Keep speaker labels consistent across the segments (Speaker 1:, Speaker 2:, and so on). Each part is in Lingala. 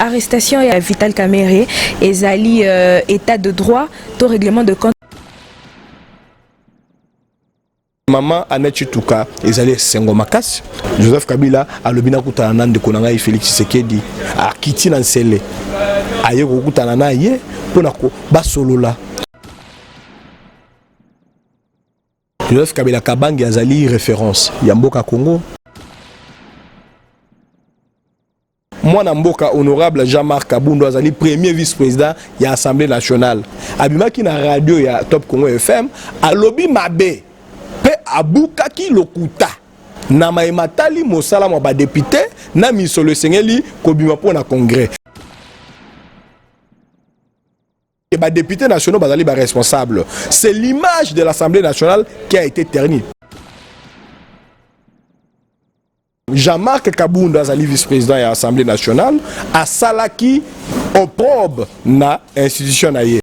Speaker 1: arrestation ya Vital Kamerhe ezali état de droit to règlement de compte.
Speaker 2: Maman Annette Chituka ezali sengo makasi. Joseph Kabila alobina kutana na ndeko na ngai Félix Tshisekedi akiti na nsele aye kokutana na ye pona ko basolola. Joseph Kabila Kabange azali référence ya mboka Congo. Mwana mboka honorable Jean-Marc Kabundu azali premier vice-président ya Assemblée nationale. Abimaki na radio ya Top Congo FM alobi mabe pe abukaki lokuta na maimatali mosala mwa ba député na misolo sengeli kobima pona congrès. Et les députés nationaux bazali ba responsable. C'est l'image de l'Assemblée nationale qui a été ternie. Jean-Marc Kabundu azali vice-président de l'Assemblée nationale a salaki opprobre na institution na ye.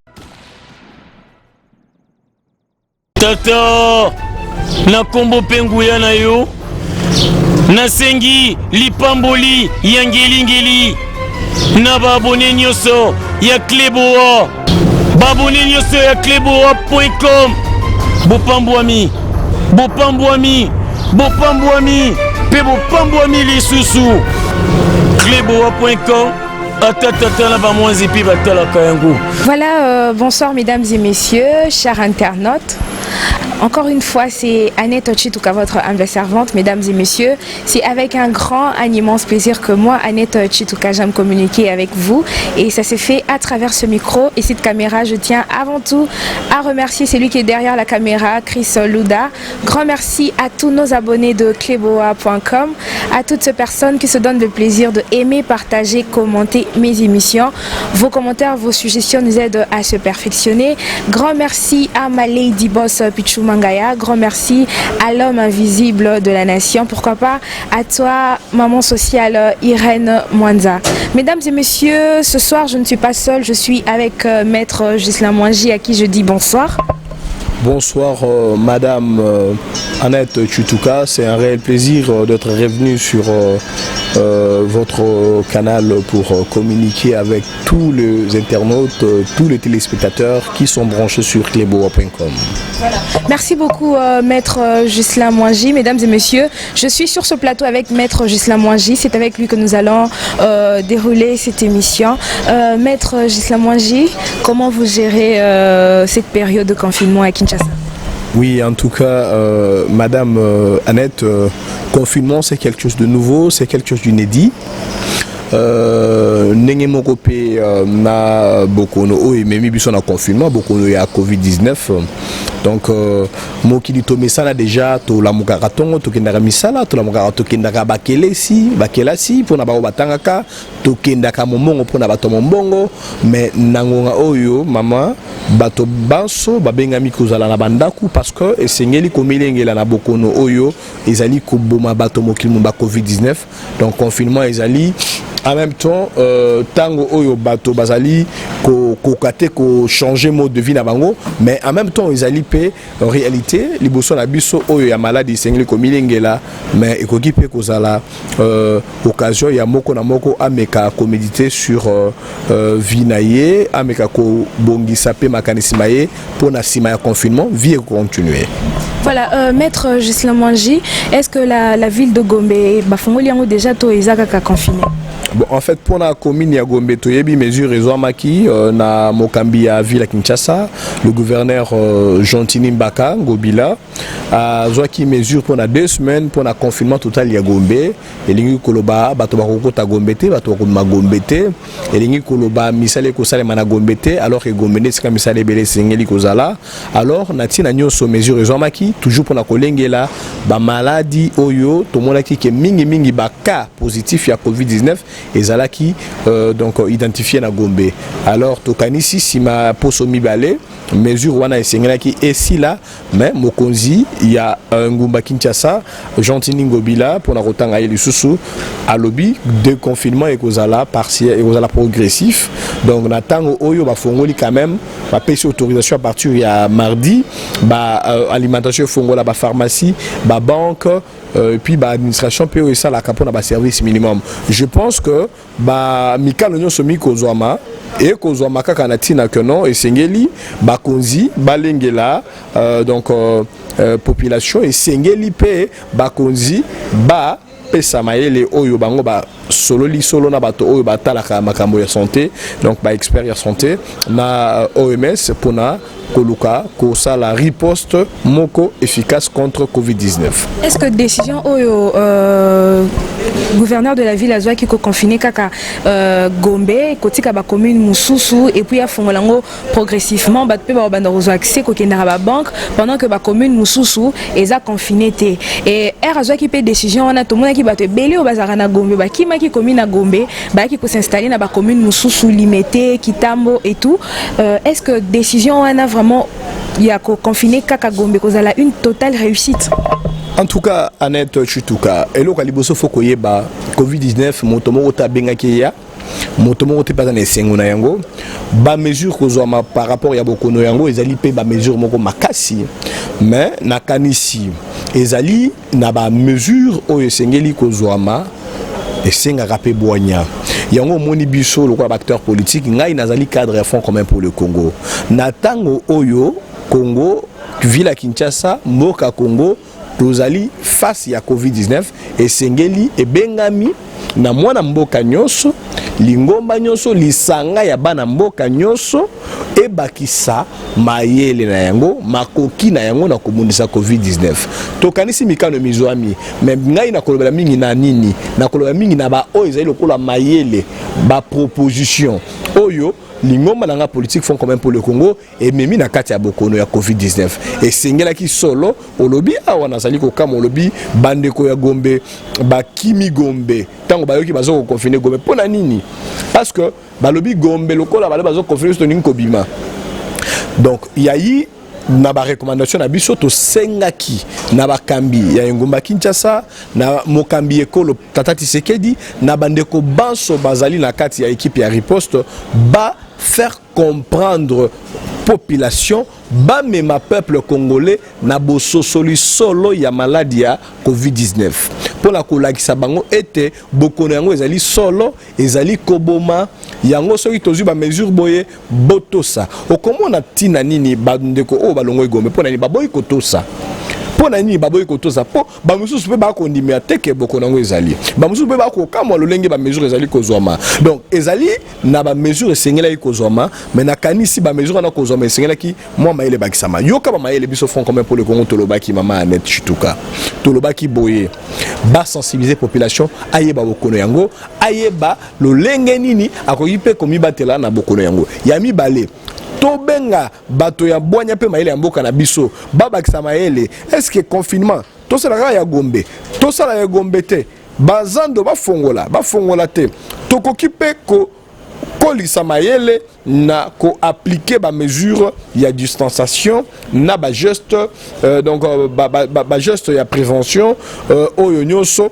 Speaker 3: Tata na kombo penguya na yo na sengi lipamboli yangeli na babone nyoso ya Kleboa babone nyoso ya kleboa.com bopambwami pe bopambwami lisusu kleboa.com.
Speaker 1: Voilà, bonsoir mesdames et messieurs, chers internautes. Encore une fois, c'est Annette Chituka, votre humble servante, mesdames et messieurs. C'est avec un immense plaisir que moi, Annette Chituka, j'aime communiquer avec vous. Et ça s'est fait à travers ce micro et cette caméra. Je tiens avant tout à remercier celui qui est derrière la caméra, Chris Louda. Grand merci à tous nos abonnés de Kleboa.com, à toutes ces personnes qui se donnent le plaisir de aimer, partager, commenter mes émissions. Vos commentaires, vos suggestions nous aident à se perfectionner. Grand merci à ma Lady Boss Pichou Mangaya, grand merci à l'homme invisible de la nation, pourquoi pas à toi, maman sociale Irène Mwanza. Mesdames et messieurs, ce soir je ne suis pas seule, je suis avec maître Ghislain Mwangi à qui je dis bonsoir.
Speaker 2: Bonsoir Madame Annette Chituka, c'est un réel plaisir d'être revenu sur votre canal pour communiquer avec tous les internautes, tous les téléspectateurs qui sont branchés sur Kleboa.com.
Speaker 1: Voilà. Merci beaucoup maître Ghislain Mwangi. Mesdames et messieurs, je suis sur ce plateau avec maître Ghislain Mwangi, c'est avec lui que nous allons dérouler cette émission. Maître Ghislain Mwangi, comment vous gérez cette période de confinement à Kinshasa?
Speaker 2: Oui, en tout cas, Madame Annette, confinement c'est quelque chose de nouveau, c'est quelque chose d'inédit. Ndenge moko pe na bokono oyo ememi biso na confinement bokono ya Covid-19 donc mokili tomesana déjà to la mukaratongo to kendaka misala to la mukarato kendaka bakelasi pona ba batangaka to kendaka momongo pona bato mombongo mais nangonga oyo mama bato banso babengami kozala na bandaku parce que esengeli komilengela na bokono oyo ezali koboma bato mokili mo ba Covid-19 donc confinement ezali en même temps tango oyo bato bazali ko kate ko changer mode de vie na bango mais en même temps ezali pe en réalité liboso na biso oyo ya maladie sengeli ko milengela mais ekoki pe kozala occasion ya moko na moko ameka ko méditer sur vie na ye ameka ko bongisa pe makanisi maye pour na sima ya confinement vie continuer.
Speaker 1: Voilà, maître Ghislain Mwangi, est-ce que la ville de Gombe bafongoli yango déjà to ezaka ka confiné?
Speaker 2: Bon, en fait, pour la commune ya Gombe toyebi mesure ezwamaki na mokambi ya ville ya Kinshasa, le gouverneur Jontini Mbaka Ngobila a zwaki mesure pour 2 semaines pour la confinement total ya Gombe. Elingi koloba bato bakokota Gombe te, bato bakoma Gombe te. Elingi koloba misale ko sale mana Gombe te alors que Gombe ne sika misale belé sengeli kozala. Alors natina nyonso mesure ezwamaki toujours pour la kolengela ba maladie oyo tomonaki ke mingi ba cas positif ya Covid-19 ezalaki donc identifié na Gombe. Alors tokanisi sima poso mibale mesure wana esengelaki esi là mais mokonzi ya ngumba Kinshasa Jontini Ngobila pour na kotanga ye lisusu alobi déconfinement ekozala partiel ekozala progressif Donc natango oyo ba fongoli quand même ba pesi autorisation à partir ya mardi ba alimentation fongola ba pharmacie ba banque et puis ba administration pe ça la capona ba service minimum. Je pense que ba mikalo nyo somi kozwama et kozwama kaka na tina que non et sengeli ba konzi balengela donc population et sengeli pe ba konzi ba pesa mayele oyo bango ba solo na bato oyo batalaka makambo ya santé donc ba expert ya santé na OMS pona koluka kosa la riposte moko efficace contre Covid-19.
Speaker 1: Est-ce que décision oyo gouverneur de la ville azwa ki ko confiner kaka Gombe kotika ba commune mususu et puis afongolango progressivement bat pe ba banda rozo accès ko kendara ba banque pendant que ba commune mususu eza confiné té et azwa ki pe décision wana to mona ki bato belé o bazara na Gombe ba kima ki commune na Gombe ba ki ko s'installer na ba commune mususu limité Kitambo et tout est-ce que décision wana vraiment il y a confiné kaka Gombe cause la une totale réussite?
Speaker 2: En tout cas, Annette Chituka, et là, il faut que Covid-19, motomo ta bengaki ya, motomo te pas dans les sengona yango, ba mesure kozoma par rapport ya bokono yango, ezali pe ba mesure moko makasi, mais nakanisi, ezali na ba mesure o esengeli kozoma, esenga rapé boanya. Yango moni biso le acteur politique, ngai nazali cadre à fond commun pour le Congo. Natango oyo Congo, Villa Kinshasa, Mboka Congo. Tozali face ya Covid-19 et sengeli et bengami na mwana mboka nyonso lingomba nyonso lisanga ya bana mboka nyonso e bakisa mayele na yango makoki na yango na komunisa Covid-19 tokanisi mikano mizwami mais ngai na kolobela mingi na nini na kolobela mingi na ba oyo ezali lokola mayele ba proposition oyo lingomba nanga politique font quand même pour le Congo et memi na kati ya bokono ya Covid-19 et sengela ki solo olobi awa nazali ko kama olobi bandeko ya Gombe ba kimi Gombe tango bayoki bazo ko confiner Gombe pona nini parce que balobi Gombe lokola bale bazo confiner to ninko bima donc yayi na ba recommandation na biso to sengaki na ba kambi ya ngomba Kinshasa na mokambi ekolo Tata Tshisekedi na bandeko banso bazali na kati ya équipe ya riposte ba faire comprendre population ba mema peuple congolais na boso solo ya maladie ya Covid-19 pour la kolakisa bango ete bokono yango ezali solo ezali koboma yango soki tozu ba mesure boye botosa okomona tina nini bandeko o balongo Gombe pona ni baboyi kotosa pona ni baboyi kotosa po ba mususu pe ba kondimia teke bokono yango ezali ba mususu pe ba ko kamwa lolenge ba mesure ezali kozwama donc ezali na ba mesure sengela kozwama mais na kanisi ba mesure na kozwama sengela ki moi maele bakisama yoka ba maele biso font comme pour le Congo tolobaki mama Annette Chituka tolobaki boye ba sensibiliser population ayeba bokono yango ayeba lolenge nini akoki pe komi batela na bokono yango ya mibale tobenga bato ya boanya pe maele ya mboka na biso babakisa maele est-ce que confinement to sala ya Gombe to sala ya Gombe te bazando bafongola te tokoki pe ko kolisa mayele na ko appliquer ba mesure ya distanciation na ba geste donc ba geste ya prévention oyo nyonso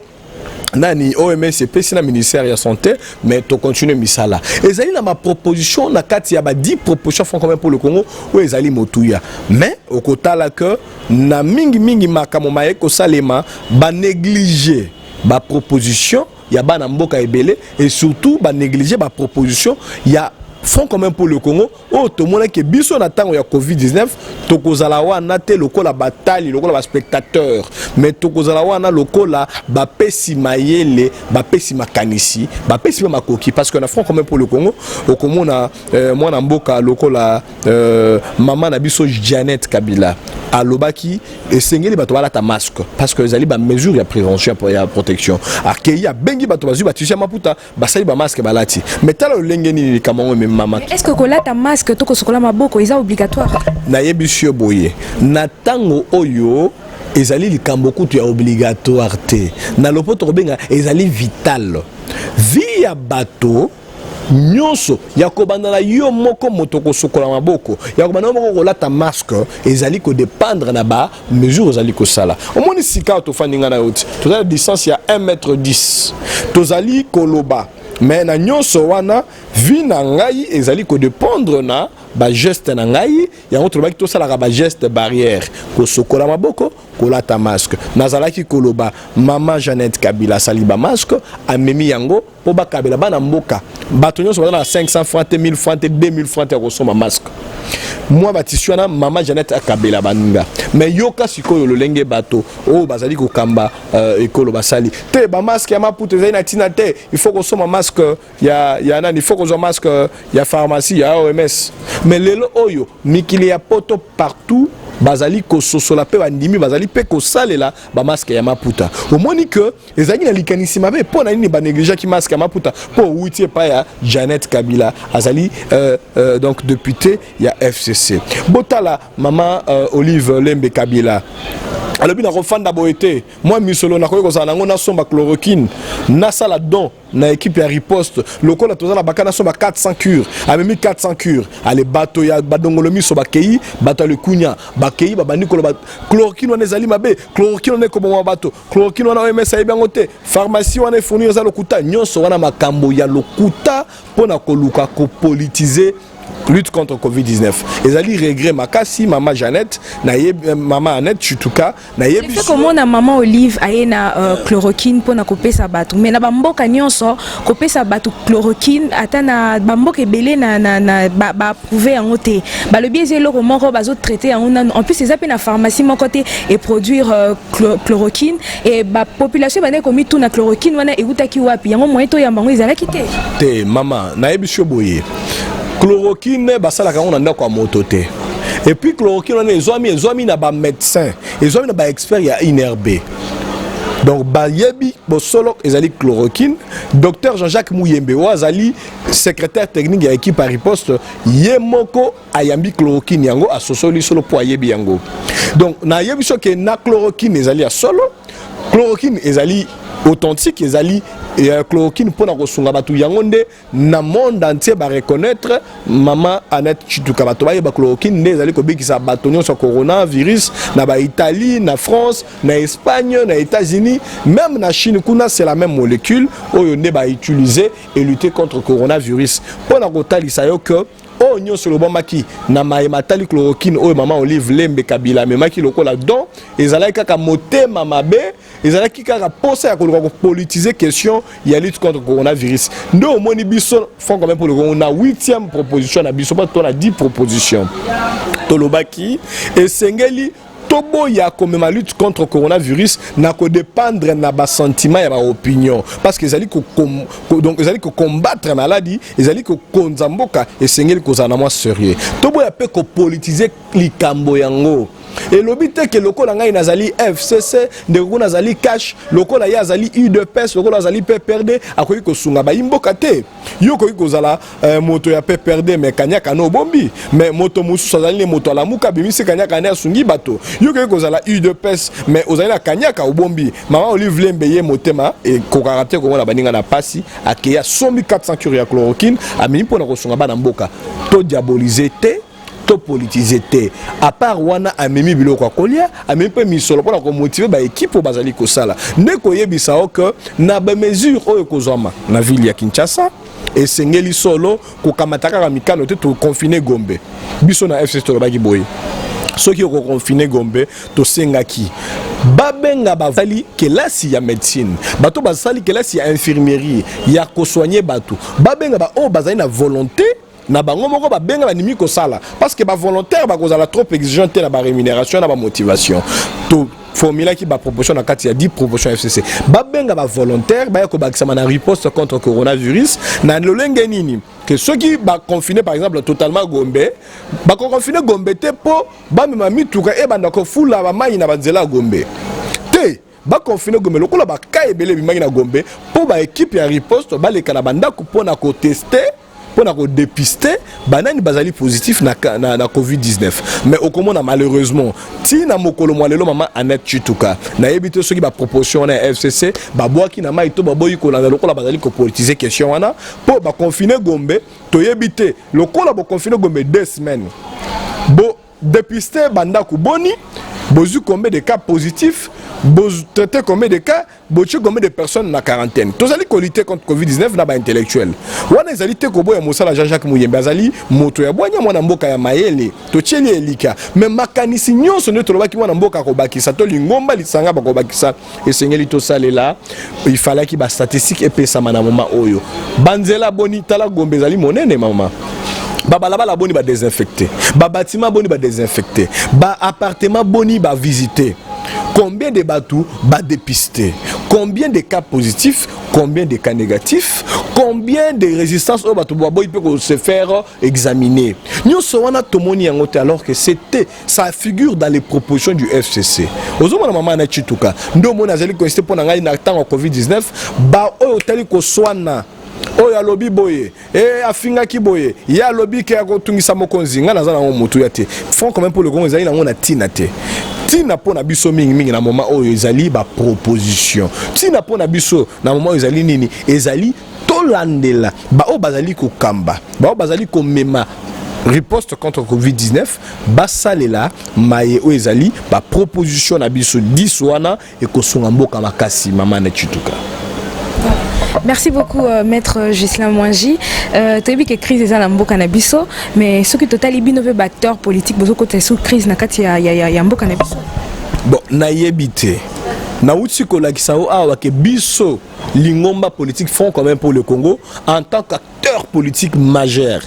Speaker 2: nani OMS et na ministère ya santé mais to continuer misala ezali na ma proposition na kati ya ba 10 propositions font quand même pour le Congo ou ezali motuya mais au kotala que na mingi makamo maeko salema ba négliger ba proposition ya bana mboka ebele et surtout ba négliger ba proposition ya font quand même pour le Congo oh tout le monde qui biso na tango ya Covid-19 tokozala wana te lokola batali lokola ba spectateur mais tokozala wana lokola ba pesi mayele ba pesi makanisi ba pesi makoki parce que na front quand même pour le Congo au komona mwana mboka lokola maman na biso Janet Kabila alobaki esengeli bato balata masque parce que ezali ba mesure ya prévention pour ya protection akeya bengi bato bazu batisha maputa basali ba masque balati mais tala lengeni kamango mama
Speaker 1: est-ce que kolata masque to ko sokola maboko eza obligatoire
Speaker 2: na yebisio boye na tango oyo ezali likambo kutu ya obligatoire te na lopoto benga ezali vital via bato nyonso ya kobandana yo moko moto ko sokola maboko ya kobandana moko kolata masque ezali ko dépendre na ba mesure ezali ko sala omoni sika to faninga na yoti to za distance ya 1 m 10 tozali koloba mais na nyonso wana vi na ngai ezali ko dépendre na ba geste na ngai yango tolobaki tosalaka ba geste barrière kosokola maboko kolata masque nazalaki koloba mama Jeannette Kabila saliba masque amemi yango po bakabela bana mboka bato nyonso baza na 500 francs 1000 francs 2000 francs ya kosoma masque moi batisiwana mama Jeannette Kabila baninga mais yoka sikoyo lolenge bato o bazali kokamba ekolo basali te ba masque ya maputo ezali na tina te il faut kosoma masque ya nani il faut kozwa masque ya pharmacie ya OMS mais lelo oyo mikili ya poto partout bazali ko sosola pe bandimi bazali pe ko salela ba masque ya maputa omoni que ezali na likanisi mabe po na nini ba négliger ki masque ya maputa po wutie pa ya Jeannette Kabila azali donc député ya FCC botala mama Olive Lembe Kabila alobi na refanda boete moi misolo na koyeko za nango na somba chloroquine na sala don na équipe ya riposte lokola tozala bakana somba 400 cures amemi 400 cures ale bato ya badongolo miso bakei bato le kunya bakei babandi koloba chloroquine wana ezali mabe chloroquine wana ko bato chloroquine wana OMS ayibango te pharmacie wana fournir za lokuta nyonso wana makambo ya lokuta pona koluka ko politiser lutte contre Covid-19. Ezali regret makasi mama Jeannette na mama Annette Chituka na yebi
Speaker 1: comment na maman Olive ayena chloroquine pona kopesa bato mais na bamboka nyonso kopesa bato chloroquine ata na bamboka ebele na ba approuver en oté ba le biais eloko moko bazo traiter en plus c'est appelé na pharmacie moko té et produire chloroquine et ba population bane komi tout na chloroquine wana eutaki wapi yango moyen to yambango ezalaki te
Speaker 2: mama na yebi shoboye chloroquine basalaka on anda kwa moto te et puis chloroquine on ezwami na ba médecin ezwami na ba expert ya INRB donc ba yebi bo solo ezali chloroquine docteur Jean-Jacques Mouyembe azali secrétaire technique ya équipe à riposte yemoko ayambi chloroquine yango asosoli solo po yebi yango donc na yebi so ke na chloroquine ezali a solo chloroquine ezali authentique ezali chloroquine pour na kosunga batu yango nde na monde entier ba reconnaître mama Annette Chituka bato ba chloroquine nde ezali ko bikisa bato nyonso coronavirus na ba Italie na France na Espagne na États-Unis même na Chine kuna c'est la même molécule oyo nde ba utiliser et lutter contre coronavirus pour na kotalisa yo que oh nyonso lobamaki na matali chloroquine oyo mama Olive Lembe Kabila memaki lokola don ezalaki kaka motema mabe ezalaki kaka posa ya koluka politiser question ya lutte contre coronavirus ndo omoni biso font quand même pour le on a 8e proposition na biso pas on a 10 propositions tolobaki et sengeli tobo ya comme ma lutte contre coronavirus na ko dépendre na ba sentiment ya ba opinion parce que ezali donc ezali ko combattre maladie ezali ko konzamboka et sengeli ko zana moi sérieux tobo ya pe ko politiser likambo yango et l'obité que lokola ngai nazali FCC de nazali cash lokola ya azali UDPS lokola azali PPRD akoki ko sunga ba imboka te yo koki ko zala moto ya PPRD mais kanyaka no bombi mais moto musu azali ne moto ala muka bimisi kanyaka na sungi bato yo koki ko zala UDPS mais ozali na kanyaka obombi mama Olive Lembe ye motema et ko karaté ko na baninga na pasi akeya 1400 cures ya chloroquine amini pona ko sunga bana mboka to diaboliser te to politiser te à part wana amemi biloko kolia amemi pe misolo pona ko motiver ba équipe bazali ko sala ndeko yebisa o que na ba mesure oyo kozoma na ville ya Kinshasa et sengeli solo ko kamataka ka mikano te to confiner Gombe biso na FC to baki boy soki ko confiner Gombe to sengaki babenga bazali kelasi ya médecine bato bazali kelasi ya infirmerie ya ko soigner bato babenga ba o bazali na volonté na bango moko ba benga ba nimi ko sala parce que ba volontaire ba kozala trop exigeant na ba rémunération na ba motivation to formula qui ba proposition na kati ya 10 proposition FCC ba benga ba volontaire ba ko bakisama na riposte contre coronavirus na lolenge nini que ceux qui ba confiner par exemple totalement Gombe ba confiner Gombe te po ba mema mituka e banda ko fula ba mai na banzela Gombe te ba confiner Gombe lokola ba ka ebele bimangi na Gombe po ba équipe ya riposte ba leka na banda ko pona ko tester pour nous dépister banani bazali positif na Covid-19 mais au comment malheureusement ti na mokolo mwalelo mama Annette Chituka na yebite ceux qui ba proposition na FCC ba boaki na mai to ba boyi ko na lokola bazali ko politiser question wana pour ba confiner Gombe to yebite lokola ba confiner Gombe 2 semaines bo dépister banda ku boni Bozu combien de cas positifs, bozu traité combien de cas, bozu combien de personnes na quarantaine. Tous allez lutter contre Covid-19 na ba intellectuel. Wana ezali te ko boya mosala Jean-Jacques Muyembe azali moto ya bonya mwana mboka ya mayele. To tieli elika. Mais makanisi nyonso ne tolobaki mwana mboka ko bakisa to lingomba lisanga ba ko bakisa esengeli to salela. Il fallait ki ba statistique epesa mana mama oyo. Banzela boni tala gombe ezali monene mama. Babalaba boni ba désinfecté, ba bâtiment boni ba désinfecté, ba appartement boni ba visiter. Combien de bateaux ba dépister? Combien de cas positifs? Combien de cas négatifs? Combien de résistances au bateau boy peut se faire examiner? Nous sommes tomoni yangote alors que c'était ça figure dans les propositions du FCC. Ozoma maman na chituka. Ndo mona zali ko pour na ngai na temps Covid-19 ba o tali ko swana. Oya lobi boye afinga ki boye ya lobi ke akotungisa mokonzi nga naza na motu ya te font quand même pour le Congo ezali nango na tina te tina po na biso mingi na moment oyo ezali ba proposition tina po na biso na moment oyo ezali nini ezali tolandela ba o bazali ko kamba ba o bazali ko mema riposte contre Covid-19 basalela maye o ezali ba proposition na biso 10 wana e ko songa mboka makasi mama na chituka.
Speaker 1: Merci beaucoup, maître Gislain Mwangi. Tu as vu que crise est en Canabiso, mais ce qui total ibino veut batteur politique, beaucoup côté sous crise na kati ya mbo Canabiso.
Speaker 2: Bon, na yebite. Na uti ko la kisao awa ke biso lingomba politique font quand même pour le Congo en tant qu'acteur politique majeur,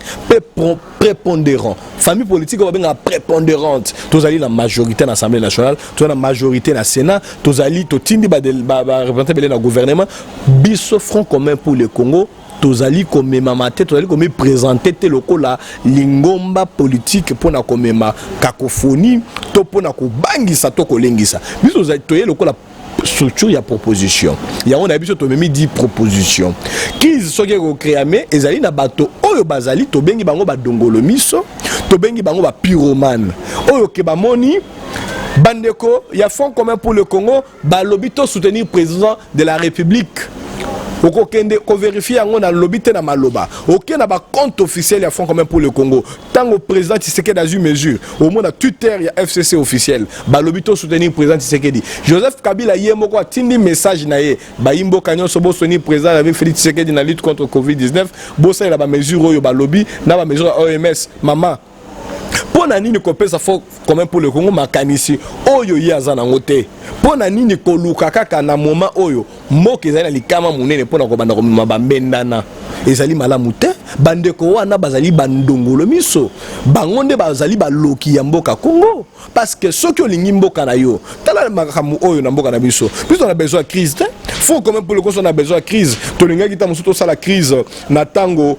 Speaker 2: prépondérant. Famille politique on va prépondérante. Tous allez la majorité dans l'Assemblée nationale, tous la majorité dans le Sénat, tous allez tout tindi ba représenter le gouvernement. Biso front commun pour le Congo. Tozali comme mamate, tozali comme présenter tes locaux la lingomba politique pour na comme ma cacophonie, to pour na ko bangisa to ko lengisa. Biso tozali toye locaux la structure ya proposition. Ya on a biso to memi 10 propositions. Kiz soki ko créame ezali na bato oyo bazali to bengi bango ba dongolo miso, to bengi bango ba pyromane. Oyo ke ba moni bandeko ya Fonds commun pour le Congo ba lobito soutenir président de la République. Oko kende ko vérifier ngo na lobité na maloba. OK na ba compte officiel ya Fonds commun pour le Congo. Tant au président Tshisekedi a eu mesure. Au moins na Twitter ya FCC officiel. Ba lobito soutenir président Tshisekedi. Joseph Kabila yemo ko tindi message na ye. Ba imbo kanyon so bo soutenir président avec Félix Tshisekedi na lutte contre Covid-19. Bo ça la ba mesure oyo ba lobby na ba mesure OMS. Maman pour nini ko pesa Fonds commun pour le Congo makanisi oyo yaza na ngote. Pour nini ko luka kaka na moment oyo moke ezali likama munene pona ko banda ko mabambendana ezali malamu te bandeko wana bazali bandongolo miso bangonde bazali baloki ya mboka Congo parce que soki olingi mboka na yo tala makamu oyo na mboka na biso biso on a besoin de crise te faut quand même pour le Congo on a besoin de crise tolinga kita musuto sala crise na tango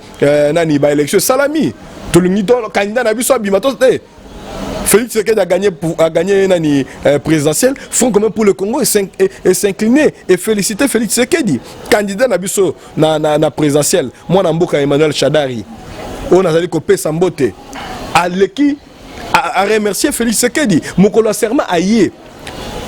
Speaker 2: nani ba élection salami tolingi to candidat na biso abimato te Félix Tshisekedi a gagné nani présidentiel, Fonds commun pour le Congo et s'incliner et féliciter Félix Tshisekedi, candidat nabiso na présidentiel. Moi na mboka Emmanuel Chadari, on a allé copier Sambote, à remercier Félix Tshisekedi, mokolo serment aïe.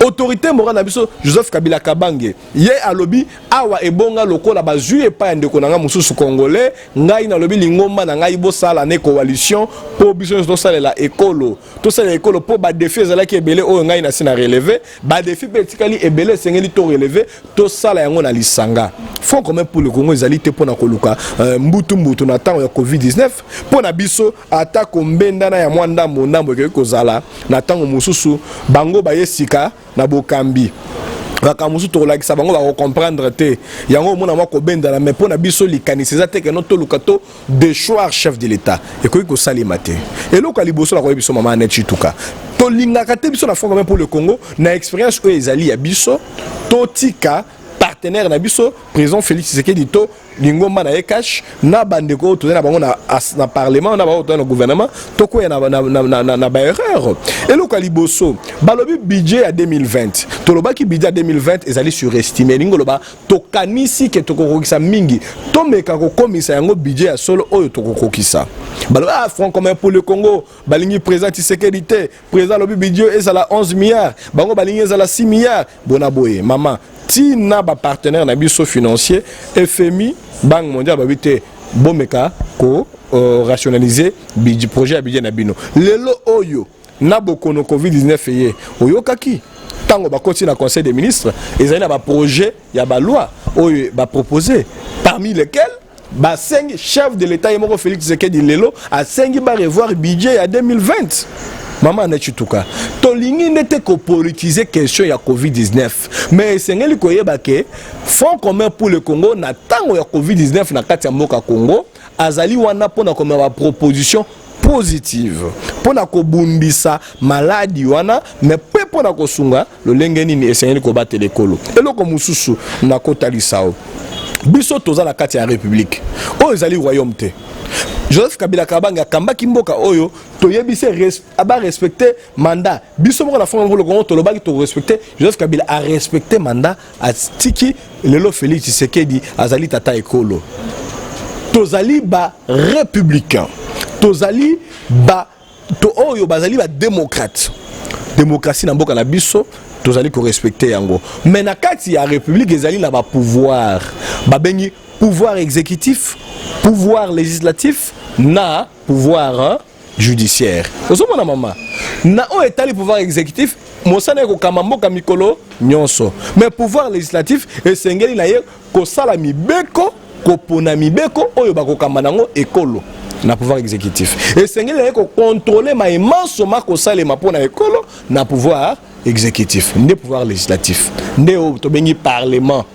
Speaker 2: Autorité morale nabiso Joseph Kabila Kabange ye alobi awa ebonga lokola bazui epa ndeko nanga mususu congolais ngai na lobi lingomba na ngai bo sala ne coalition po biso to sala la ekolo to sala ekolo po ba défi ezala ki ebele oyo ngai na sina relever ba défi petikali ebele sengeli to relever to sala yango na lisanga Fonds commun pour le Congo ezali te pona koluka mbutu na temps ya Covid-19 pona biso ata ko mbenda na ya mwanda ndambo ke kozala na temps mususu bango ba yesika na bokambi bakamusu to la kisa bango ba comprendre te yango mona mako benda na mais pona biso likanisi za te ke no to lukato de choix chef de l'état et ko salima te et loko liboso la ko biso mama na chituka to linga ka te biso na Fonds commun pour le Congo na expérience o ezali ya biso to tika partenaire na biso président Félix Tshisekedi to lingomba na ekash na bandeko to na bango na parlement na ba na gouvernement to ko na ba erreur et le kaliboso balobi budget à 2020 to lobaki budget à 2020 ezali surestimé ngoloba to kanisi ke to kokisa mingi to meka ko komisa yango budget ya solo oyo to kokisa balobi Fonds commun pour le Congo balingi président Tshisekedi te président lobi budget ezala 11 milliards bango balingi ezala 6 milliards bona boye maman tina ba partenaire na biso financier FMI Banque mondiale babité bomeka ko rationaliser budget projet à budget na bino lelo oyo na bokono Covid-19 eye oyokaki tango bakoti na conseil des ministres ezali na ba projet ya ba loi oyo ba proposer parmi lesquels ba 5 chefs de l'état yemoko Félix Tshisekedi lelo a 5 ba revoir budget ya 2020. Maman Netchituka tolingi nete ko politiser question ya Covid-19 mais sengeli koyeba ke Fonds commun pour le Congo na tango ya Covid-19 na kati ya mboka Congo azali wana pona comme ba proposition positive pona ko bundisa maladi wana mais pe pona ko sunga lo lengeni ni esengeli ko batele kolo eloko mususu na kotalisao biso toza na kati ya république oyo ezali royaume te. Joseph Kabila Kabanga kamba kimboka oyo toyebise aba respecter mandat biso moko na fond pour le Congo to lobaki to respecter Joseph Kabila a respecter mandat a tiki lelo Félix Tshisekedi azali tata ekolo tozali ba républicain tozali ba to oyo bazali ba démocrate démocratie na mboka na biso tozali ko respecter yango mais na kati ya république ezali na ba pouvoir ba bengi pouvoir exécutif pouvoir législatif na pouvoir judiciaire osomona mama na o etali pouvoir exécutif mosana ko kamamboka mikolo nyonso mais pouvoir législatif esengeli na ye ko sala mibeko ko pona mibeko oyo bakokamba nango ekolo na pouvoir exécutif esengeli na ye ko contrôler ma immense ko sala ma pona ekolo na pouvoir exécutif ne pouvoir législatif ne o to bengi parlement.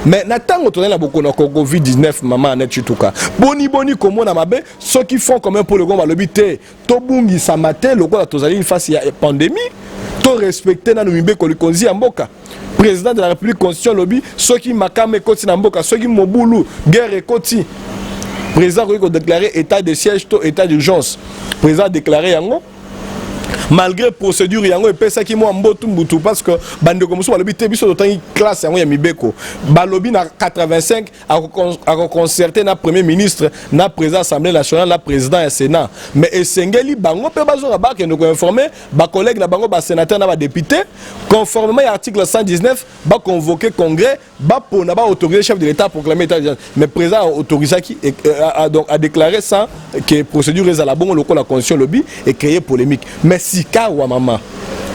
Speaker 2: Mais natango tourner na boko na Covid-19 maman Netchituka boni komona mabe ceux qui font comme pour le Congo lobité to bungi samate lokola tozali face ya pandémie to respecter na numbe ko likonzi ya mboka président de la République constitution lobby ceux qui makame koti na mboka ceux qui mobulu guerre koti président ko déclarer état de siège to état d'urgence président déclarer yango malgré procédure yango epesa ki mo mbotu mbutu parce que bande comme ça balobi te biso totangi classe yango ya mibeko balobi na 85 a concerté na premier ministre na président assemblée nationale na président ya sénat mais esengeli bango pe bazo ba ke nous informer ba collègue na bango ba sénateur na ba député conformément à l'article 119 ba convoquer congrès ba pona ba autoriser chef de l'état à proclamer état d'urgence mais président a autorisé qui donc a déclaré ça que procédure est à la bonne local la constitution lobby et créer polémique mais si Kawa mama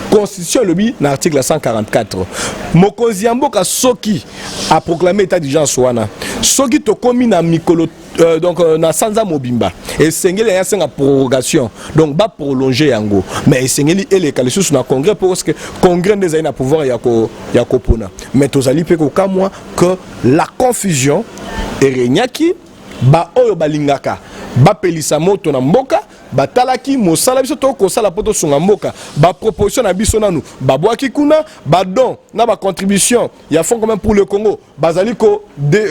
Speaker 2: constitution lobby na article 144 mokonzi mboka soki a proclamé état d'urgence wana soki to komi na mikolo donc na sanza mobimba et sengeli ya senga prorogation donc ba prolonger yango mais sengeli ele kalisu na congrès parce que congrès des na pouvoir ya ko pona mais tozali pe ko kamwa que la confusion erenyaki ba oyo balingaka ba pelisa moto na mboka batalaki mosala biso to ko sala poto sunga mboka ba proposition na biso nanu ba boaki kuna ba don na ba contribution ya fond quand même pour le Congo bazali ko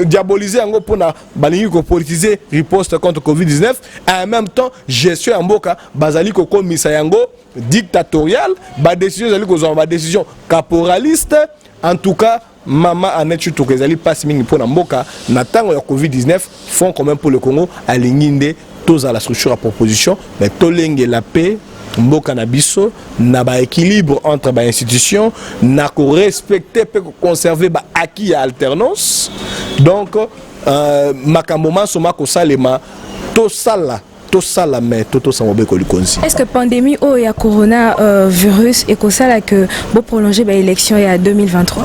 Speaker 2: diaboliser yango pona balingi ko politiser riposte contre Covid-19 et en même temps gestion ya mboka bazali ko komisa yango dictatorial ba décision zali ko zo ba décision caporaliste en tout cas Maman Annette Chituka ezali passe mingi pour mboka na tango ya Covid-19 fond quand même pour le Congo alinginde tous à la structure à proposition mais tolenge la paix mboka na biso na ba équilibre entre ba institutions na ko respecter pe conserver ba acquis à alternance donc makambo soma ko salema to sala
Speaker 1: est-ce que pandémie ou ya coronavirus et que ça que vous prolonger l'élection il y a 2023?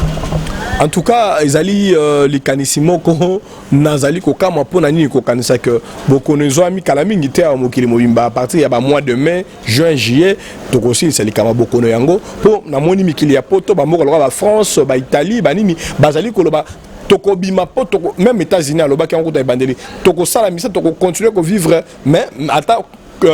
Speaker 2: En tout cas, ezali likanissimo ko nazali ko kama pona nini ko kanisa que beaucoup nous amis kala mingi te mokili mobimba à partir ya ba mois de mai, juin, juillet to aussi c'est likama beaucoup no yango po na moni mikili ya poto ba moko ba France, ba Italie, ba nini bazali ko loba toko bima poto même États-Unis alobaki yango ta bandeli toko sala misa toko continuer ko vivre mais ata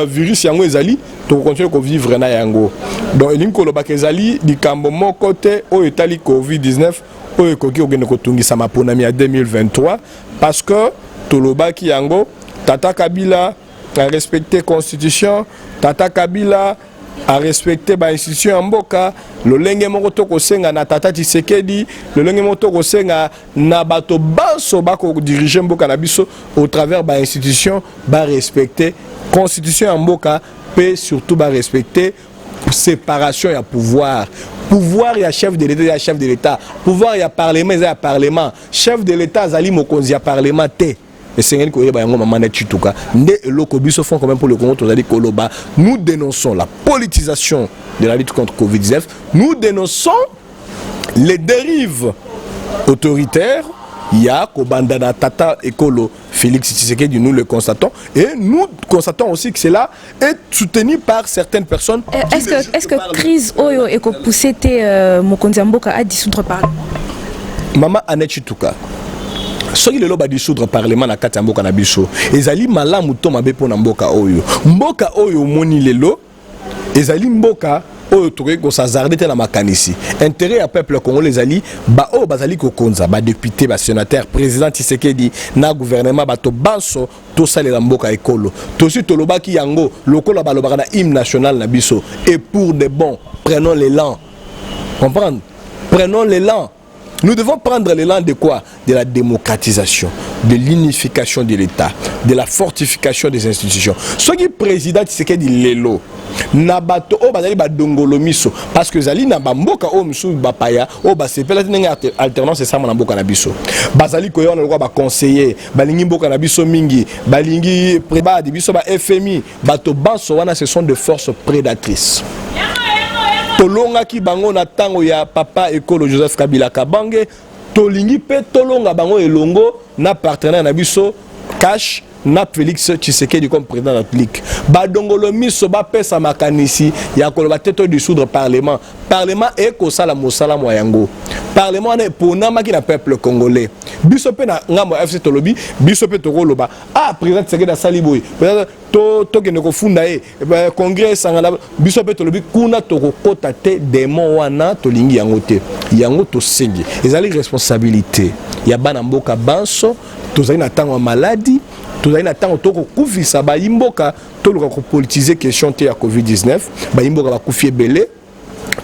Speaker 2: virus yango ezali toko continuer ko vivre na yango donc elinko lobaki ezali likambo moko te o etali Covid-19 o ekoki ogene ko tungisa maponami ya 2023 parce que tolobaki yango Tata Kabila a respecté constitution Tata Kabila a respecté ba institution mboka lo lenge moko toko senga na Tata Tshisekedi lo lenge moko toko senga na bato banso bako diriger mboka na biso au travers ba institution ba respecter constitution mboka pe surtout ba respecter séparation ya pouvoir ya chef de l'état ya chef de l'état pouvoir ya parlement ya parlement chef de l'état azali mokonzi ya parlement te et c'est ko yeba yango maman net chituka nde eloko biso font quand même pour le Congo tozali koloba. Nous dénonçons la politisation de la lutte contre Covid-19. Nous dénonçons les dérives autoritaires. Il y a Kobandana Tata Ekolo Félix Tshisekedi, nous le constatons. Et nous constatons aussi que cela est soutenu par certaines personnes.
Speaker 1: Est-ce que crise Oyo et poussé Mokonzi Mboka à dissoudre par
Speaker 2: Maman Annette Chituka. Ce qui est là dissoudre parlement na kati mboka na biso. Ezali malamu to mabe pona mboka Oyo. Mboka Oyo moni lelo. Ezali mboka Oyo toke ko s'azarder te na makanisi. Intérêt à peuple congolais ezali ba o bazali ko konza ba député ba sénateur président Tshisekedi na gouvernement ba to banso to salela mboka ekolo. To si to lobaki yango lokola ba lobaka na hymne national na biso et pour de bon prenons l'élan. Comprendre? Prenons l'élan. Nous devons prendre l'élan de quoi? De la démocratisation, de l'unification de l'État, de la fortification des institutions. Ce qui est président Tshisekedi lelo nabato o bazali ba dongolo miso parce que zali na bamboka o miso bapaya o ba sepela tinga alternance ça na mboka na biso bazali ko yona lokwa ba conseiller balingi mboka na biso mingi balingi préba de biso ba FMI bato banso wana ce sont de forces prédatrices. Tolonga ki bango na tango ya papa ekolo Joseph Kabila Kabange tolingi pe tolonga bango elongo na partenaire na biso cash na Félix Tshisekedi comme président de la République. Badongolo miso ba pesa makanisi ya koloba teto dissoudre parlement. Parlement est ko sala mosala moyango. Parlement ne pona maki na peuple congolais. Biso pe na ngamo FC Tolobi, biso pe tokoloba. Ah président Tshisekedi da saliboy. To ke ne ko funda e congrès sangala biso pe Tolobi kuna toko kota te démon wana tolingi yango te. Yango to sengi. Ezali responsabilité. Ya bana mboka banso, tozali na tango maladie. Tout à temps toko kufi sa ba imboka to luka ko politiser question te ya Covid-19 ba imboka ba kufi belé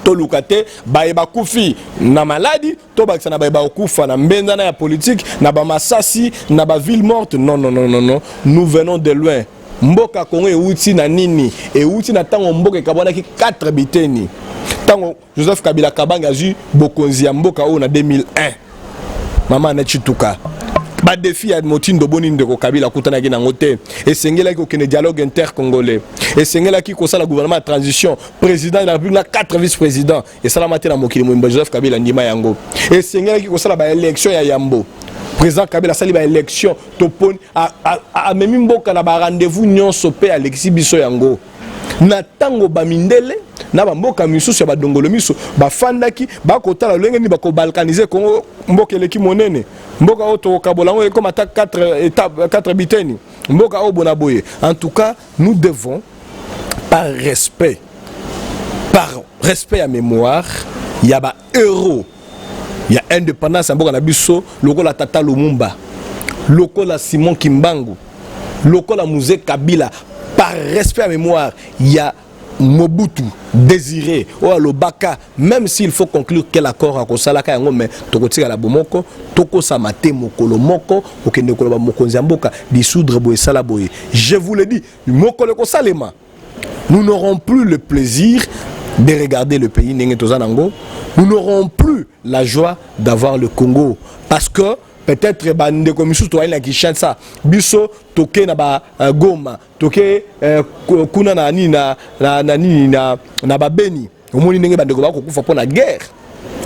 Speaker 2: to luka te ba kufi na maladie to ba na ba kufa na mbenda na ya politique na ba masasi na ba ville morte non nous venons de loin mboka Congo euti na nini euti na tango mboka kabona ki 4 biteni tango Joseph Kabila Kabanga azu bokonzi ya mboka o na 2001 mama na chituka ba défi à Motindo Boni de Kabila kutana ki nangote et sengela ki okene dialogue intercongolais et sengela ki ko sala gouvernement de transition président de la République 4 vice-présidents et sala maté na mokili mo Joseph Kabila ndima yango et sengela ki ko sala ba élection ya Yambo président Kabila sali ba élection toponi a memi mboka na ba rendez-vous nyonso pe Alexis Biso yango na tango ba mindele na ba mboka misusu ya ba dongolo miso ba fandaki ba kotala lenge ni ba ko balkaniser Congo mboka eleki monene mboka oto kabolango e comme attaque 4 biteni mboka o bonaboye. En tout cas nous devons par respect à mémoire il y a ba héros il y a indépendance mboka na biso lokola Tata Lumumba lokola Simon Kimbangu lokola Mouzé Kabila. Par respect à mémoire, il y a Mobutu, Désiré, Lobaka, même s'il faut conclure quel accord à Kosalaka yango mais tokoti la bomoko, toko samate mokolo moko, okende koloba mokonzi mboka dissoudre boye sala boye. Je vous le dis, mokolo ko salema. Nous n'aurons plus le plaisir de regarder le pays ndenge tozanango. Nous n'aurons plus la joie d'avoir le Congo parce que peut-être bande comme sous toi na Kinshasa biso toke na ba Goma toke kuna na nini na ba Beni omoni ndenge bande ko ba kokufa pona guerre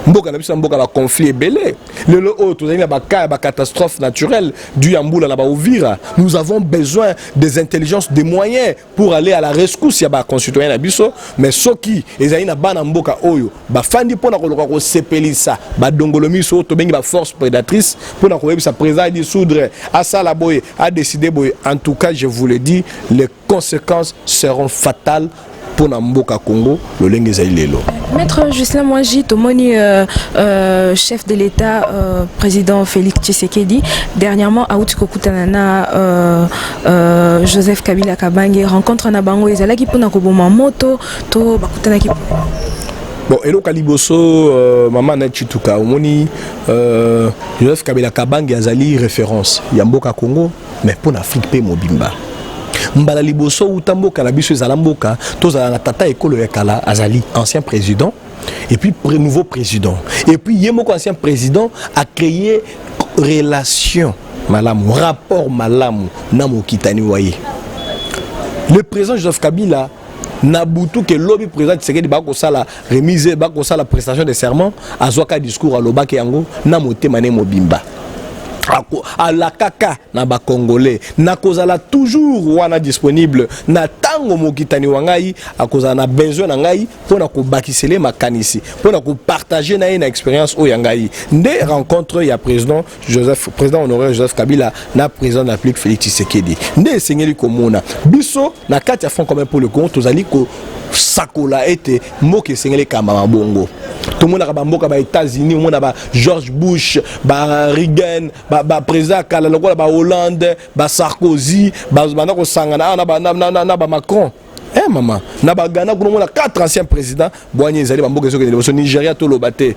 Speaker 2: mboka na biso mboka ba conflit belé lelo o tozali na ba catastrophe naturelle du Yambula na ba Uvira. Nous avons besoin des intelligences, des moyens pour aller à la rescousse ya ba concitoyens na biso mais soki ezali na bana mboka oyo ba fandi pona ko loka ko sepelisa ba dongolo miso to bengi ba force prédatrice pona ko yebisa président dissoudre à sala boye a décider boye. En tout cas je vous le dis, les conséquences seront fatales pour Mboka Congo, le lelo.
Speaker 1: Maître Justin Mwangi, Tomoni, chef de l'État, président Félix Tshisekedi, dernièrement, à Outikokutanana, Joseph Kabila Kabange rencontre Nabango Ezalaki pour Nakoboma Moto, to Bakutanaki.
Speaker 2: Bon, Elo Kaliboso, Maman Netchituka, Omoni, Joseph Kabila Kabange Azali référence. Yamboka Congo, mais pour l'Afrique, P. Mobimba. Mbala liboso utamboka na biso ezalamboka tozala na tata ekolo ya kala azali ancien président et puis nouveau président et puis yemoko ancien président a créé relation malamu rapport malamu na mokitani waye. Le président Joseph Kabila Nabutu que lobby président Tshisekedi bako sala remise bako sala prestation de serment azwaka discours alobaki yango na motema ne mobimba à la kaka na ba congolais na kozala toujours wana disponible na tango mokitani wangai akozala na besoin na ngai pona ko bakisele makanisi pona ko partager na une expérience o yangai nde rencontre ya président honoraire Joseph Kabila na président de la République Félix Tshisekedi nde sengeli komona biso na kati ya fond commun pour le Congo tozali ko sakola ete moke sengeli kamba mabongo tout le monde a mboka ba États-Unis, on a George Bush, ba Reagan, ba président Kala, ba Hollande, ba Sarkozy, ba Sangana, na ba Macron. Eh maman, na ba Ghana on a 4 anciens présidents, boanye ezali ba mboka zo Nigeria to lobate.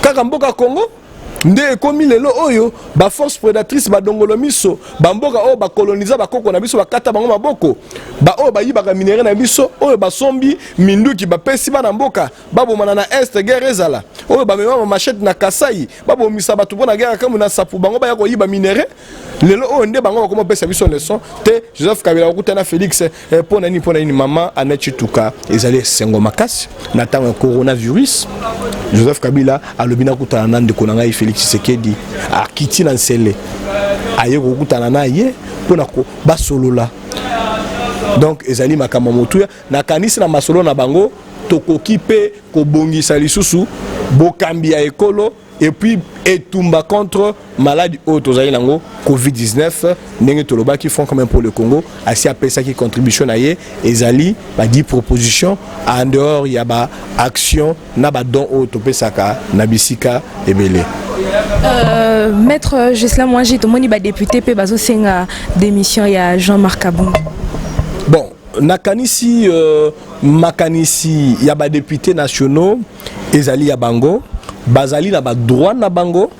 Speaker 2: Kaka mboka Congo nde komi lelo oyo ba force prédatrice ba dongolo miso ba mboka o ba coloniser ba koko na biso ba kata bango maboko ba o ba yibaka minere na biso oyo ba sombi minduki ba pesi ba na mboka ba bomana na est guerre ezala oyo ba mema machette na Kasai ba bomisa ba tubona guerre kamu na sapu bango ba ya ko yiba minere lelo o nde bango ko mo pesa biso leçon te Joseph Kabila okutana Félix pona ni mama Annette Tuka ezali sengo makasi na tango coronavirus Joseph Kabila alobina kutana nande konanga Félix Tshisekedi a kiti na nsele aye kokutana na ye pona ko basolola donc ezali makama motuya na kanisi na masolo na bango tokoki pe kobongisa lisusu bokambi ya ekolo et puis etumba contre maladie autozali nango Covid-19 ndenge toloba qui font quand même pour le Congo asi apesa qui contribution na ye ezali ba 10 propositions en dehors ya ba action na ba don autopesaka na bisika ebele.
Speaker 1: Maître Gisela Mwangi tomoni ba député pe bazo senga démission ya Jean-Marc Kabund.
Speaker 2: Bon, nakanisi makanisi ya ba députés nationaux ezali ya bango bazali na ba droit na bango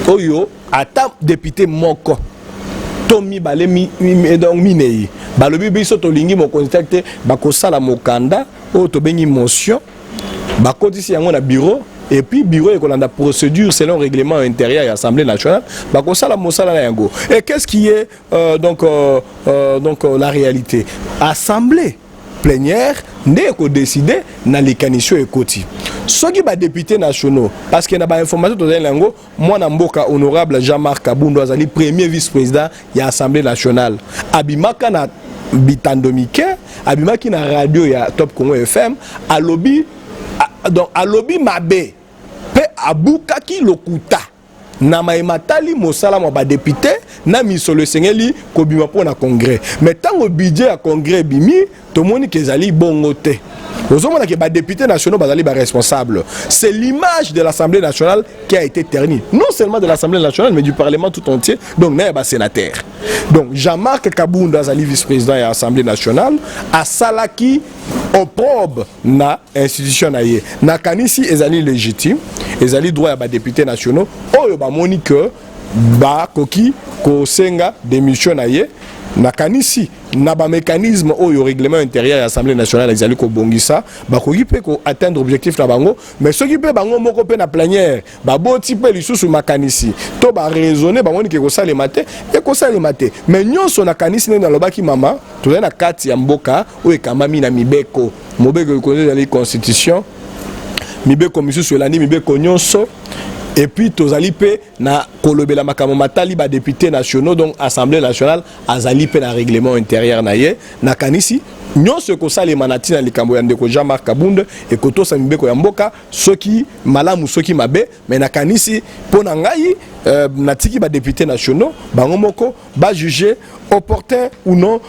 Speaker 2: oyo ata député moko tomi bale donc minei balobi biso tolingi mo contacter bakosala mokanda o to bengi motion bakotisi yango na bureau et puis bureau ekolanda procédure selon règlement intérieur de l'Assemblée nationale bakosala mosala na yango. Et qu'est-ce qui est donc la réalité? Assemblée plénière n'est qu'au décider na likanisho ekoti soki ba députés nationaux parce que na ba information to lango mwana mboka honorable Jean-Marc Kabund azali premier vice-président ya Assemblée nationale abimaka na bitandomike abimaki na radio ya Top Congo FM alobi donc alobi mabe pe abukaki lokuta na maimatali mosala mo ba député na misolo sengeli ko bima pona congrès mais tango budget ya congrès bimi to moni kezali bongote ozomona ke ba député nationaux bazali ba responsable. C'est l'image de l'Assemblée nationale qui a été ternie, non seulement de l'Assemblée nationale mais du Parlement tout entier. Donc na ba sénateur donc Jean-Marc Kabund azali vice-président de l'Assemblée nationale a salaki opprobre na institution na ye na kanisi ezali légitime ezali droit ya ba députés nationaux oyo ba moni que ba koki ko senga démission na ye na kanisi na ba mécanisme oyo règlement intérieur de l'Assemblée nationale ezali ko bongisa ba koki pe ko atteindre objectif na bango mais ceux qui pe bango moko pe na plénière ba boti pe lisusu makanisi to ba raisonner ba moni ke ko sale maté et ko sale maté mais nyonso na kanisi na lobaki mama to na kati ya mboka oyo kamami na mibeko mobeko ko ezali constitution mibeko misusu elandi mibeko nyonso. Et puis tozali pe na kolobela makamo matali ba députés nationaux donc Assemblée nationale azali pe na règlement intérieur na ye na kanisi nyonso ko sale manati na likambo ya ndeko Jean-Marc Kabund et koto sa mibeko ya mboka soki malamu soki mabe mais na kanisi pona ngai na tiki ba députés nationaux bango moko ba juger opportun ou non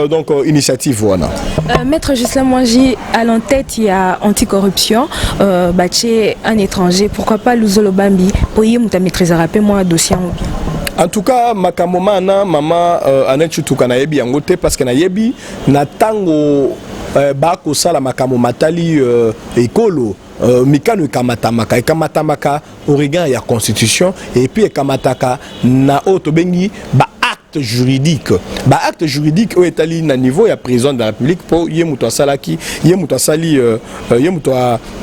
Speaker 2: donc initiative wana.
Speaker 1: Maître Gisela Mwangi à l'entête il y a anticorruption baché un étranger pourquoi pas Luzolo Bambi pour y muta maîtriser rappel moi dossier.
Speaker 2: En tout cas makamoma na mama Annette Tuka na yebi yango te parce que na yebi na tango ba ko sala makamo matali ekolo mikano ekamatamaka au regard ya constitution et puis ekamataka na auto bengi ba acte acte juridique ba acte juridique au étali na niveau ya président de la République pour yemuto salaki yemuto sali yemuto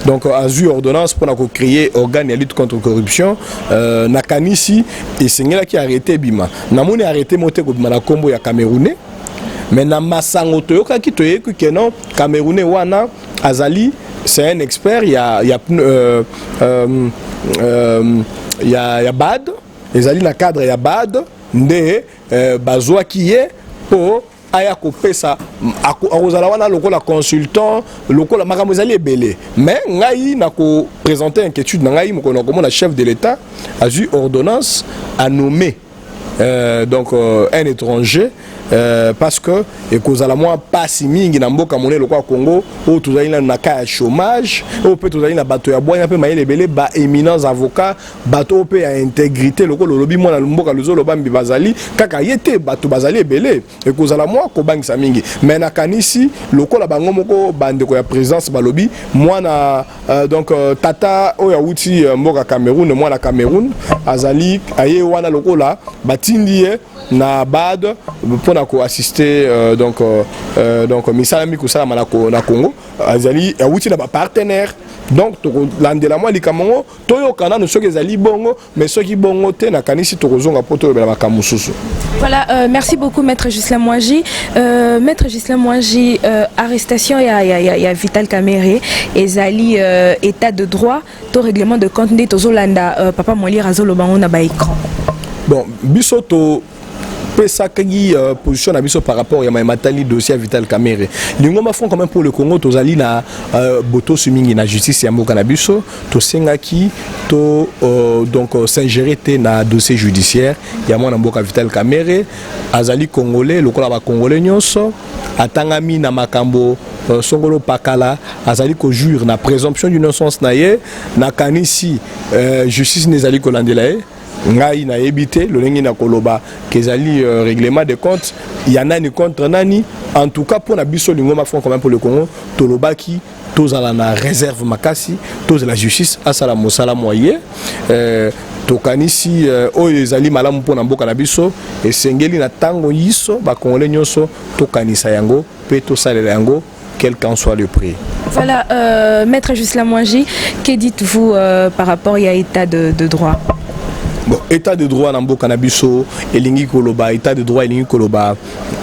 Speaker 2: donc azu ordonnance pour na ko créer organe de lutte contre corruption na kanisi et sengela qui arrêté bima na moni arrêté moté ko bima na kombo ya Camerounais mais na masango toyoka ki toye que non Camerounais wana azali c'est un expert il y a BAD ezali na cadre ya BAD nde bazwa qui est pour aya kopesa akozala wana lokola consultant lokola makambo ezali ebele mais ngai na ko présenter inquiétude na ngai moko na komona chef de l'État a eu ordonnance à nommer donc un étranger parce que ekozala moi pasi mingi na mboka monene lokwa Congo o tozali na ka chômage o pe tozali na bato ya boya pe mayele belé ba éminents avocats bato pe ya intégrité lokolo lobi mona mboka lozolo bambi bazali kaka yete bato bazali ebele ekozala moi ko bangisa mingi mais na kanisi lokola bango moko bande ko ya présence balobi mwana donc tata o ya uti mboka Cameroun mwana Cameroun azali aye wana lokola batindi na BAD pour na ko assister donc misala mi kusala manako na Congo azali awuti na ba partenaire donc to landela moi likamongo toyo kana no soki ezali bongo mais soki bongo te na kanisi to kozonga poto bela makamususu.
Speaker 1: Voilà, merci beaucoup Maître Ghislain Mwangi. Maître Ghislain Mwangi, arrestation ya Vital Kamerhe ezali état de droit to règlement de compte de tozolanda papa Moli Razolo bango na ba écran.
Speaker 2: Bon bisoto pesa kagi position abiso par rapport à matali dossier Vital Kamerhe lingoma fond quand même pour le Congo tozali na boto sumingi na justice ya mboka na biso to sengaki to donc s'ingérer na dossier judiciaire ya mwana mboka Vital Kamerhe azali congolais lokola ba congolais nyonso atangami na makambo songolo pakala azali ko jure na présomption d'innocence na ye na kanisi justice nezali ko landela ye ngai na ebité le lengi na koloba kezali règlement de compte il y en a ni contre nani en tout cas pour na biso lingoma fond quand même pour le Congo tolobaki tozala na réserve makasi toz la justice asala mosala moye tokanisi oyo ezali malamu mpona mboka na biso esengeli na tango yiso ba congolais nyonso tokanisa yango pe tosalela yango quel qu'en soit le prix.
Speaker 1: Voilà, Maître Ghislain Mwangi, que dites-vous par rapport à l'état de droit?
Speaker 2: Bon, état de droit nambo kanabiso elingi koloba état de droit elingi koloba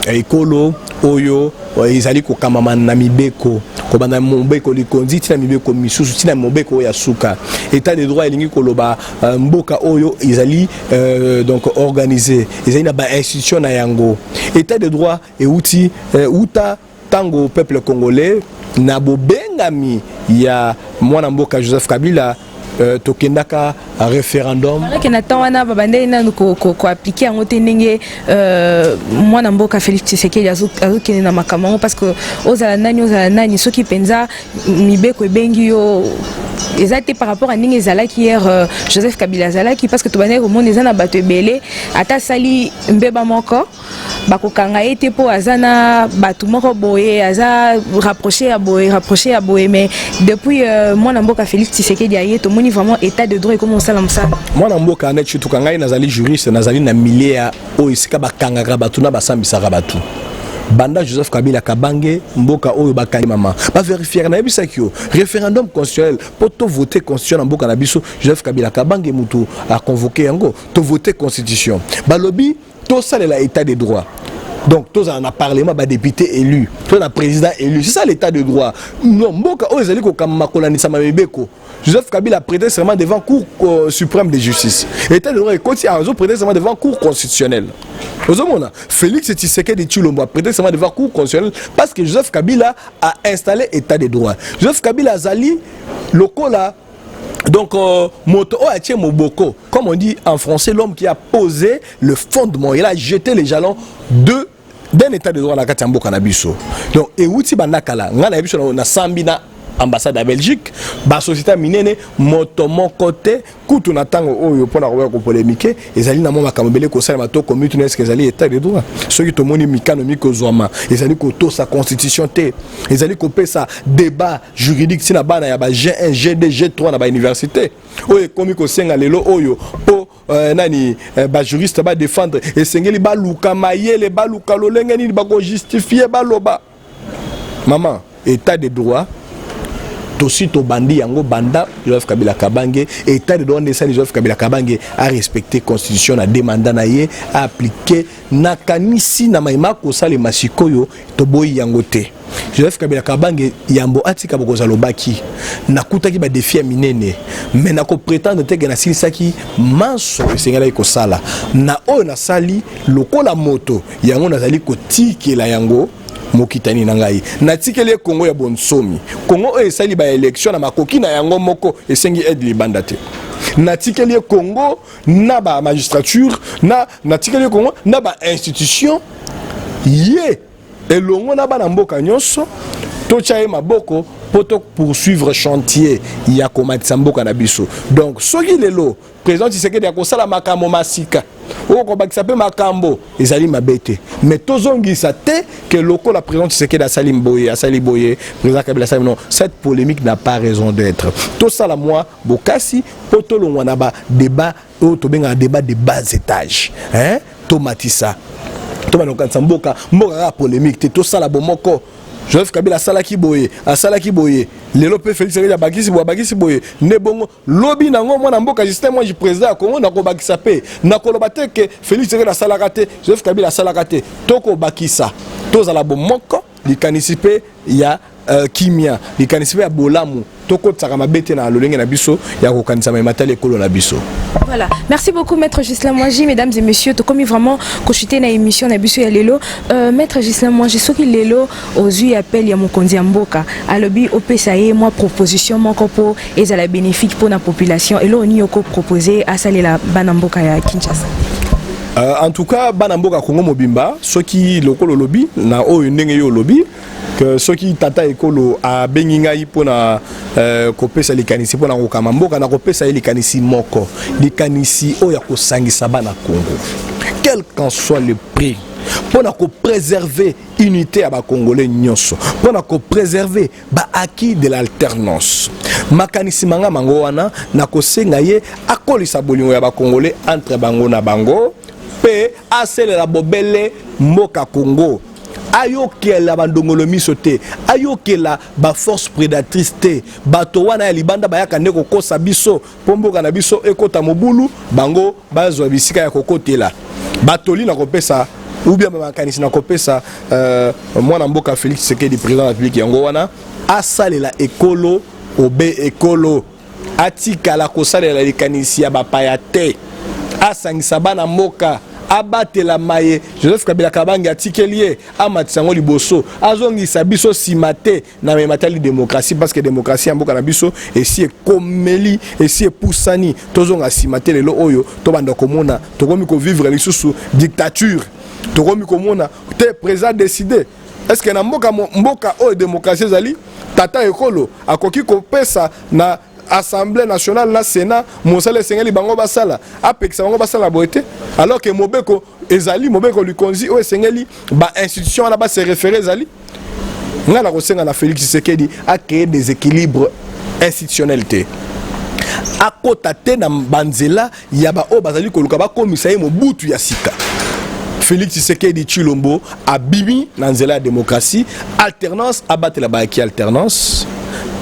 Speaker 2: ekolo oyo ezali ko kamama na mibeko ko bana mobeko likonzi tina mibeko misusu tina mobeko ya suka état de droit elingi koloba mboka oyo ezali donc organisé ezali na ba institution na yango état de droit euti uta tango peuple congolais na bobengami ya mwana mboka Joseph Kabila tokendaka référendum
Speaker 1: na tawana babande na ko appliquer en otendenge mwana mboka Félix Tshisekedi azokene na makambo parce que ozala nani soki penza mibeko ebengi yo ezate par rapport à ndenge ezalaki hier Joseph Kabila azalaki parce que tobane romone eza na bato ebele ata sali mbeba moko bakokanga ete po azana bato moko boye aza rapproché à boye mais depuis mwana mboka Félix Tshisekedi aye tomoni vraiment état de droit et comment ça lamsa
Speaker 2: mwana mboka net tu kanga nazali juriste nazali na millier o isika bakanga bato na basambisa bato banda Joseph Kabila kabange mboka oyo bakani mama ba vérifier na bisakio référendum constitutionnel pour to voter constitution mboka na biso Joseph Kabila kabange mutu a convoqué yango to voter constitution balobi to salela état de droit. Donc, tous en a parlement, bah, député élu, tous en président élu. C'est ça l'état de droit. Non, Mboka, oh, ils ont comme Makolani Samamebeko. Joseph Kabila a prêté serment devant Cour suprême de justice. L'état de droit est continu, ils ont prêté serment devant Cour constitutionnelle. Vous avez Félix Tshisekedi Tshilombo a prêté serment devant Cour constitutionnelle parce que Joseph Kabila a installé état de droit. Joseph Kabila a zali lokola. Donc, moto Oache Moboko, comme on dit en français, l'homme qui a posé le fondement, il a jeté les jalons d'un état de droit na Katiambo Kanabiso. Donc, et outi bandakala, ngana biso na sambina ambassade à Belgique ba société minene motomo côté kutu na tango oyo pona ko polémique ezali na mo makamobele ko sala mato community est-ce que ezali état de droit ceux qui tomoni mikano miko zoma ezali ko to sa constitution te ezali ko pesa débat juridique tina bana ya ba G1 G2 G3 na ba université oyo komi ko senga lelo oyo po nani ba juriste ba défendre et sengeli ba luka mayele ba luka lolenge ni ba ko justifier ba loba maman état de droit aussi to bandi yango banda Joseph Kabila Kabange état de droit nécessaire Joseph Kabila Kabange a respecter constitution na demanda na ye a appliquer na kanisi na maima ko sale masikoyo to boyi yango te Joseph Kabila Kabange yambo atika bokoza lobaki na kutaki ba défi minene mais na ko prétendre te na silisaki manso esengela ko sala na oyo na sali lokola moto yango nazali ko tikela yango mokitani na ngai na tikele Congo ya bonsomi Congo esali ba élection na makoki na yango moko esengi aide libanda te na tikele Congo na ba magistrature na tikele Congo na ba institution ye elongo na bana mboka nyonso to chaye maboko poto poursuivre chantier ya komatisa mboka na biso donc soki lelo président Tshisekedi ya kosala makambo masika o ko bakisa pe makambo ezali mabete mais tozongisa te que loko la président Tshisekedi asali boye président Kabila sali non cette polémique n'a pas raison d'être tout ça la moi bokasi poto longwana ba débat o to benga débat de bas étage hein tomatisa to banokanisa mboka ka polémique tout ça la bomoko Joseph Kabila asalaki boye lelo pe Félix Tshisekedi abakisi boye ne bongo lobi nango mwana mboka système moi je président ya Congo na ko bakisa pe na koloba te ke Félix Tshisekedi asalaka te Joseph Kabila asalaka te toko bakisa tozala bomoko likanisi pe ya kimia likanisi pe ya bolamu toko tsaka mabete na lolenge na biso ya ko kanisa matali ekolo na biso.
Speaker 1: Voilà, merci beaucoup Maître Ghislain Mwangi, mesdames et messieurs, to comme vraiment kochité na émission na biso ya lelo Maître Ghislain Mwangi soki lelo ozui appel ya mokonzi ya mboka alobi opesa ye moi proposition moko po ezala bénéfique pour la population et lo ni oko proposer asalela bana mboka ya Kinshasa.
Speaker 2: En tout cas bana mboka Congo mobimba soki lokolo lobi na oyo ndenge yo lobi que soki tata ekolo a benginga ipona kopesa likanisi pona kokama mboka na kopesa likanisi moko likanisi oya kosangisa bana Congo quel qu'en soit le prix pona ko préserver unité à ba congolais nyonso pona ko préserver ba acquis de l'alternance makanisi manga mango wana na kosenga ye akolisa bolingo ya ba congolais entre bango na bango pe aselela bobele mboka Congo ayokela bandongolo miso te ayokela ba force prédatrice te bato wana ya libanda bayaka ndeko kosa biso pomboka na biso ekota mobulu bango bazwa bisika ya kokotela batoli na kopesa ou bien makanisi na kopesa mwana mboka Félix Tshisekedi président de la République yango wana asalela ekolo obe ekolo atika la kosalela likanisi ya bapaya te asangisa bana mboka abatela maye Joseph Kabila Kabange atikelie amatisango liboso azongisa biso simate na mematali démocratie parce que démocratie ya mboka na biso esi ekomeli esi epusani tozonga simate lelo oyo tobanda komona tokomi ko vivre lisusu dictature tokomi komona te président décidé est-ce que na mboka oyo démocratie ezali tata ekolo akoki kopesa na Assemblée nationale na Sénat mosala sengeli bango basala apekisa bango basala boete alors que mobeko ezali mobeko likonzi o sengeli ba institution na ba se référer ezali ngala ko senga na Félix Tshisekedi a créé des équilibres institutionnels te akota te na banzela ya ba o bazali ko luka ba komisa ye mobutu ya sika Félix Tshisekedi Chilombo abimi na nzela ya démocratie alternance abatela ba ki alternance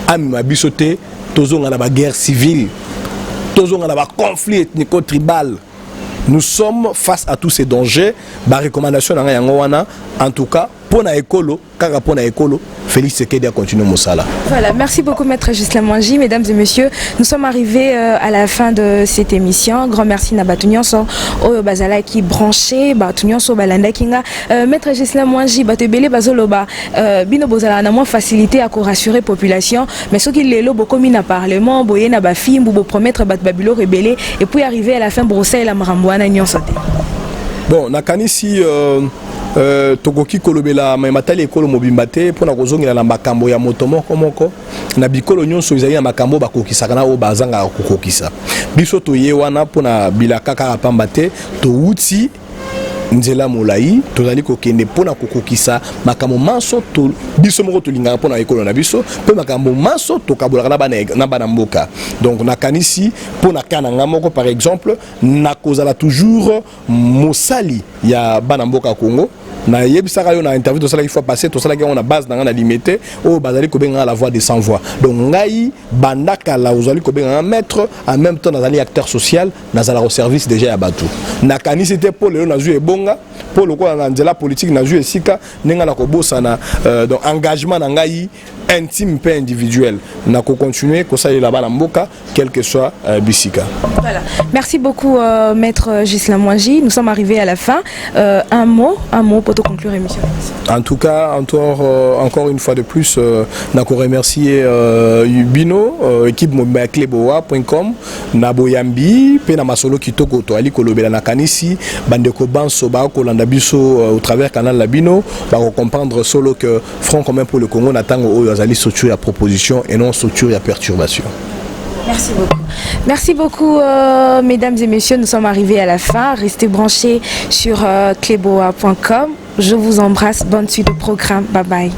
Speaker 2: ami mabisote tozonga na ba guerre civile tozonga na ba conflit ethnico-tribal. Nous sommes face à tous ces dangers. Ba recommandation na yango wana en tout cas pour na ekolo kaka pour na ekolo Félix Tshisekedi a continué Moussala.
Speaker 1: Voilà, merci beaucoup Maître Ghislain Mwangi. Mesdames et messieurs, nous sommes arrivés à la fin de cette émission. Grand merci na Batunyonso Oyo Bazala qui branché Batunyonso Balanda Kinga. Maître Ghislain Mwangi Batebele Bazoloba Bino Bozala na moins facilité à rassurer population, mais ce qu'il est là beaucoup na parlement, boye na ba film bo promettre bat Babilo rebelle et puis arriver à la fin Bruxelles la Marambouana Nyonso.
Speaker 2: Bon, nakanisi tokoki kolobela matali ekolo mobimba te mpona kozongela na makambo ya moto moko na bikolo nyonso ezali na makambo bakokisaka na oyo bazangaka kokokisa biso toye wana mpona bilaka kaka pamba te touti nzela molai tozali kokende mpona kokokisa makambo maso biso moko tolingaka mpona ekolo na biso mpe makambo maso tokabolaka na bana mboka donc nakanisi mpona kana nga moko par exemple nakozala toujours mosali ya bana mboka Congo na yebisaka yo na interview to sala il faut passer to sala ki on a base na limité o bazali ko benga la voix des sans voix donc ngai bandaka la ozali ko benga maître en même temps nazali acteur social nazala au service déjà ya batu na kanisi te pour le na jouer bonga pour le ko na nzela politique na jouer sika nenga na ko bosana donc engagement na ngai intime pe individuel na ko continuer ko sala la bana mboka quel que soit bisika.
Speaker 1: Voilà. Merci beaucoup maître Ghislain Mwangi, nous sommes arrivés à la fin. Un mot pour te conclure émission.
Speaker 2: En tout cas, encore une fois de plus, nako remercier Bino, équipe mobilecleboa.com, Naboyambi, pe na masolo kitoko to ali kolobela na kanisi, bandeko banso ba kolanda biso au travers canal Labino, ba comprendre solo que Front commun pour le Congo natango oyo azali structure ya proposition et non structure ya perturbation.
Speaker 1: Merci beaucoup. Merci beaucoup, mesdames et messieurs. Nous sommes arrivés à la fin. Restez branchés sur cleboa.com. Je vous embrasse. Bonne suite au programme. Bye bye.